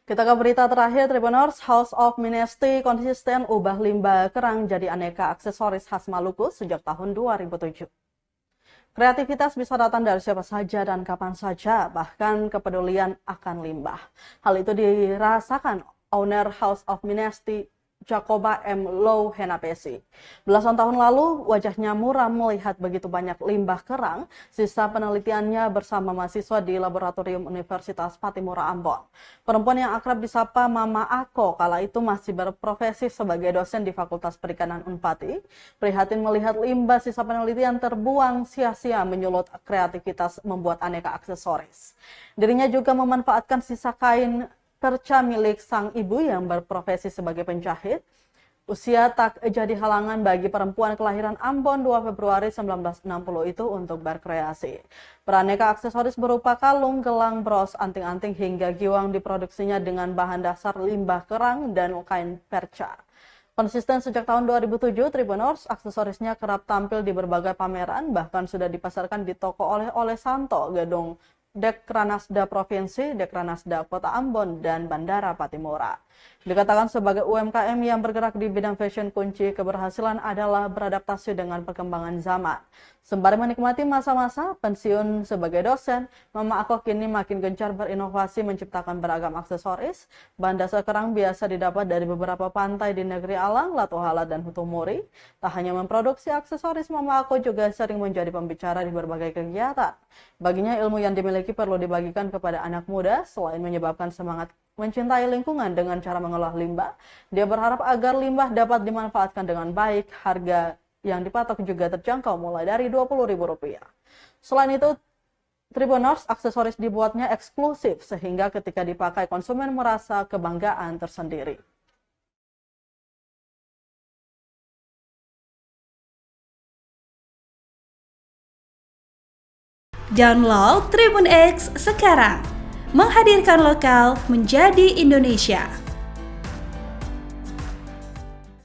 Kita ke berita terakhir, Tribuners. House of Ministry konsisten ubah limbah kerang jadi aneka aksesoris khas Maluku sejak tahun 2007. Kreativitas bisa datang dari siapa saja dan kapan saja, bahkan kepedulian akan limbah. Hal itu dirasakan owner House of Ministry Jacoba M. Low Henapesi. Belasan tahun lalu, wajahnya muram melihat begitu banyak limbah kerang, sisa penelitiannya bersama mahasiswa di Laboratorium Universitas Patimura Ambon. Perempuan yang akrab disapa Mama Ako kala itu masih berprofesi sebagai dosen di Fakultas Perikanan Unpati, prihatin melihat limbah sisa penelitian terbuang sia-sia menyulut kreativitas membuat aneka aksesoris. Dirinya juga memanfaatkan sisa kain perca milik sang ibu yang berprofesi sebagai penjahit. Usia tak jadi halangan bagi perempuan kelahiran Ambon 2 Februari 1960 itu untuk berkreasi. Beraneka aksesoris berupa kalung, gelang, bros, anting-anting hingga giwang diproduksinya dengan bahan dasar limbah kerang dan kain perca. Konsisten sejak tahun 2007, Tribuners aksesorisnya kerap tampil di berbagai pameran, bahkan sudah dipasarkan di toko oleh-oleh Santo, gedung Dekranasda Provinsi, Dekranasda Kota Ambon, dan Bandara Patimura. Dikatakan sebagai UMKM yang bergerak di bidang fashion, kunci keberhasilan adalah beradaptasi dengan perkembangan zaman. Sembari menikmati masa-masa pensiun sebagai dosen, Mama Ako kini makin gencar berinovasi menciptakan beragam aksesoris. Bahan dasar kerang biasa didapat dari beberapa pantai di negeri Alang, Latuhala, dan Hutumuri. Tak hanya memproduksi aksesoris, Mama Ako juga sering menjadi pembicara di berbagai kegiatan. Baginya ilmu yang dimiliki perlu dibagikan kepada anak muda, selain menyebabkan semangat mencintai lingkungan dengan cara mengolah limbah. Dia berharap agar limbah dapat dimanfaatkan dengan baik, harga yang dipatok juga terjangkau mulai dari Rp20.000. Selain itu, Tribuners aksesoris dibuatnya eksklusif sehingga ketika dipakai konsumen merasa kebanggaan tersendiri. Download Tribun X sekarang, menghadirkan lokal menjadi Indonesia.